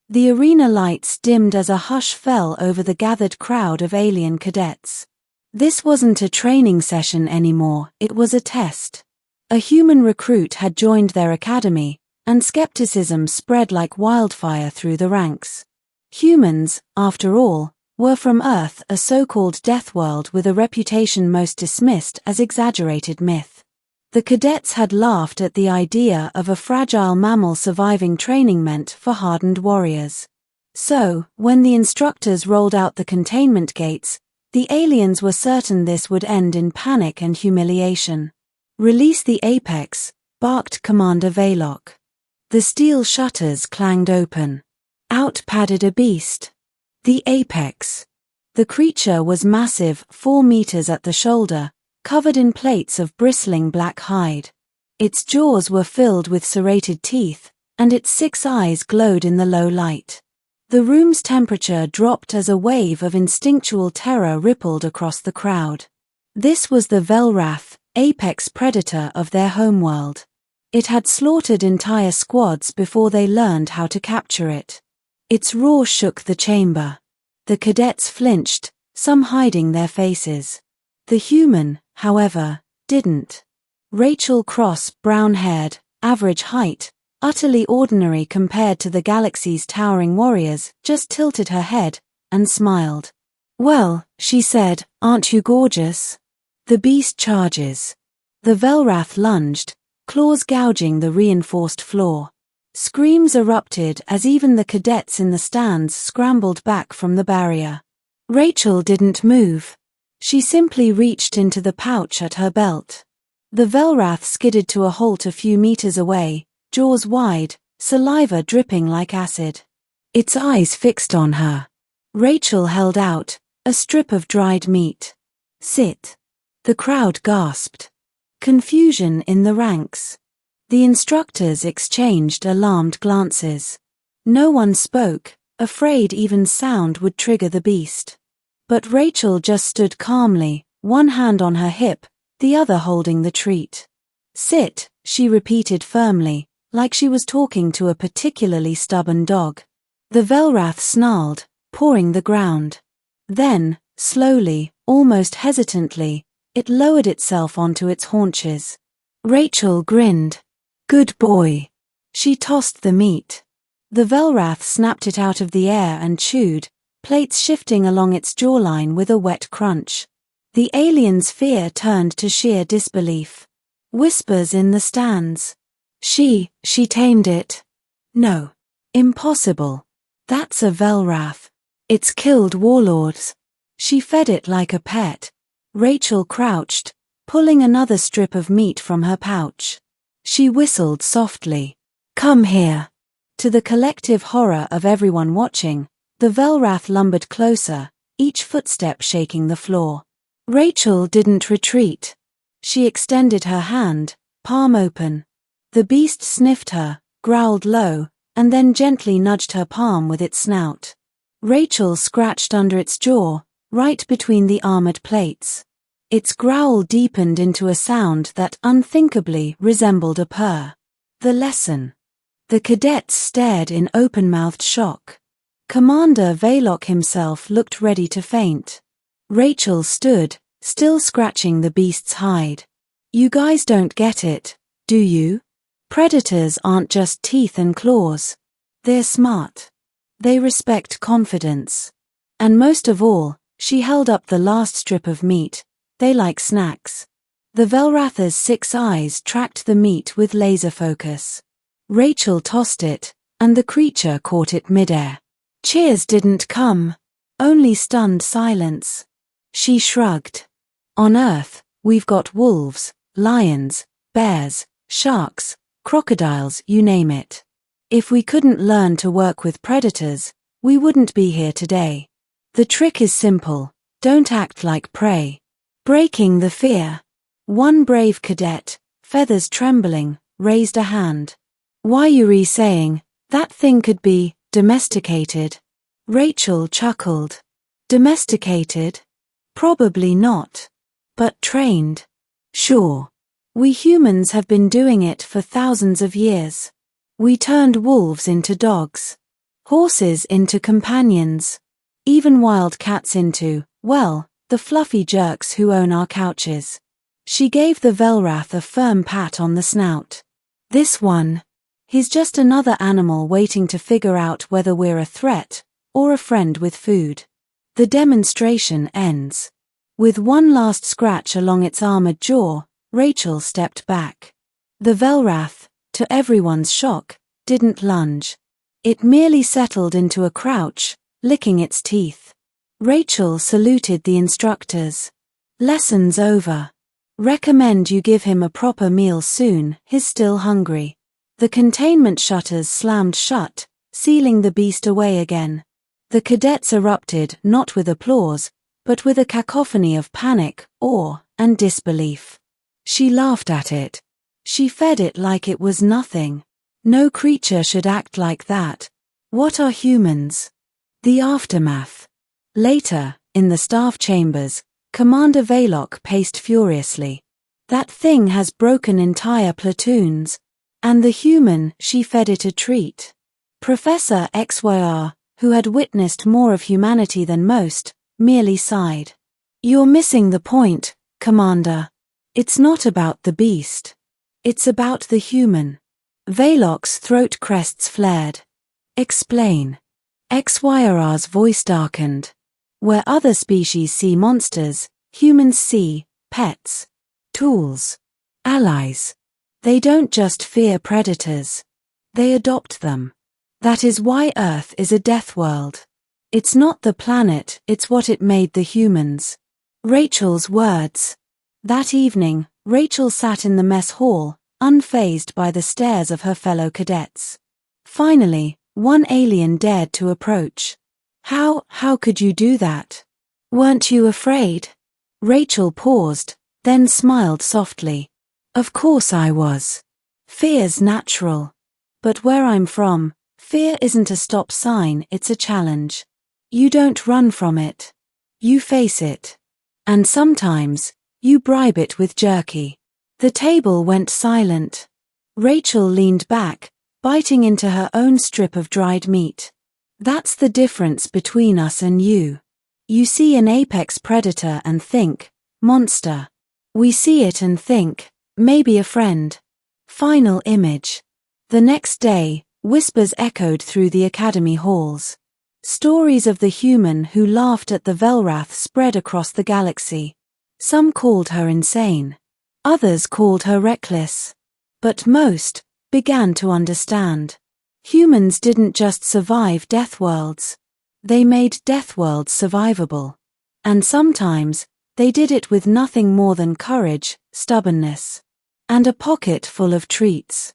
The arena lights dimmed as a hush fell over the gathered crowd of alien cadets. This wasn't a training session anymore, it was a test. A human recruit had joined their academy, and skepticism spread like wildfire through the ranks. Humans, after all, were from Earth, a so-called death world with a reputation most dismissed as exaggerated myth. The cadets had laughed at the idea of a fragile mammal surviving training meant for hardened warriors. So, when the instructors rolled out the containment gates, the aliens were certain this would end in panic and humiliation. "Release the Apex," barked Commander Vaylock. The steel shutters clanged open. Out padded a beast. The Apex. The creature was massive, 4 meters at the shoulder, covered in plates of bristling black hide. Its jaws were filled with serrated teeth, and its 6 eyes glowed in the low light. The room's temperature dropped as a wave of instinctual terror rippled across the crowd. This was the Velrath, apex predator of their homeworld. It had slaughtered entire squads before they learned how to capture it. Its roar shook the chamber. The cadets flinched, some hiding their faces. The human, however, didn't. Rachel Cross, brown-haired, average height, utterly ordinary compared to the galaxy's towering warriors, just tilted her head and smiled. "Well," she said, "aren't you gorgeous?" The beast charges. The Velrath lunged, claws gouging the reinforced floor. Screams erupted as even the cadets in the stands scrambled back from the barrier. Rachel didn't move. She simply reached into the pouch at her belt. The Velrath skidded to a halt a few meters away, jaws wide, saliva dripping like acid. Its eyes fixed on her. Rachel held out a strip of dried meat. "Sit." The crowd gasped. Confusion in the ranks. The instructors exchanged alarmed glances. No one spoke, afraid even sound would trigger the beast. But Rachel just stood calmly, one hand on her hip, the other holding the treat. "Sit," she repeated firmly, like she was talking to a particularly stubborn dog. The Velrath snarled, pawing the ground. Then, slowly, almost hesitantly, it lowered itself onto its haunches. Rachel grinned. "Good boy." She tossed the meat. The Velrath snapped it out of the air and chewed, plates shifting along its jawline with a wet crunch. The alien's fear turned to sheer disbelief. Whispers in the stands. She tamed it." "No. Impossible. That's a Velrath. It's killed warlords." She fed it like a pet. Rachel crouched, pulling another strip of meat from her pouch. She whistled softly. "Come here." To the collective horror of everyone watching, the Velrath lumbered closer, each footstep shaking the floor. Rachel didn't retreat. She extended her hand, palm open. The beast sniffed her, growled low, and then gently nudged her palm with its snout. Rachel scratched under its jaw, right between the armored plates. Its growl deepened into a sound that unthinkably resembled a purr. The lesson. The cadets stared in open-mouthed shock. Commander Vaylock himself looked ready to faint. Rachel stood, still scratching the beast's hide. "You guys don't get it, do you? Predators aren't just teeth and claws. They're smart. They respect confidence. And most of all," she held up the last strip of meat, "they like snacks." The Velratha's 6 eyes tracked the meat with laser focus. Rachel tossed it, and the creature caught it midair. Cheers didn't come, only stunned silence. She shrugged. "On Earth, we've got wolves, lions, bears, sharks, crocodiles, you name it. If we couldn't learn to work with predators, we wouldn't be here today. The trick is simple, don't act like prey. Breaking the fear." One brave cadet, feathers trembling, raised a hand. "Why you saying that thing could be domesticated?" Rachel chuckled. "Domesticated? Probably not. But trained? Sure. We humans have been doing it for thousands of years. We turned wolves into dogs. Horses into companions. Even wild cats into, well, the fluffy jerks who own our couches. She gave the Velrath a firm pat on the snout. This one. He's just another animal waiting to figure out whether we're a threat or a friend with food. The demonstration ends. With one last scratch along its armored jaw, Rachel stepped back. The Velrath, to everyone's shock, didn't lunge. It merely settled into a crouch, licking its teeth. Rachel saluted the instructors. Lessons over. Recommend you give him a proper meal soon, he's still hungry. The containment shutters slammed shut, sealing the beast away again. The cadets erupted not with applause, but with a cacophony of panic, awe, and disbelief. She laughed at it. She fed it like it was nothing. No creature should act like that. What are humans? The aftermath. Later, in the staff chambers, Commander Vaylock paced furiously. That thing has broken entire platoons. And the human, she fed it a treat. Professor XYR, who had witnessed more of humanity than most, merely sighed. You're missing the point, Commander. It's not about the beast. It's about the human. Vaylock's throat crests flared. Explain. XYR's voice darkened. Where other species see monsters, humans see pets, tools, allies. They don't just fear predators. They adopt them. That is why Earth is a death world. It's not the planet, it's what it made the humans. Rachel's words. That evening, Rachel sat in the mess hall, unfazed by the stares of her fellow cadets. Finally, one alien dared to approach. How could you do that? Weren't you afraid? Rachel paused, then smiled softly. Of course I was. Fear's natural. But where I'm from, fear isn't a stop sign, it's a challenge. You don't run from it. You face it. And sometimes, you bribe it with jerky. The table went silent. Rachel leaned back, biting into her own strip of dried meat. That's the difference between us and you. You see an apex predator and think, monster. We see it and think, maybe a friend. Final image. The next day, whispers echoed through the academy halls. Stories of the human who laughed at the Velrath spread across the galaxy. Some called her insane. Others called her reckless. But most began to understand. Humans didn't just survive death worlds. They made death worlds survivable. And sometimes, they did it with nothing more than courage, stubbornness, and a pocket full of treats.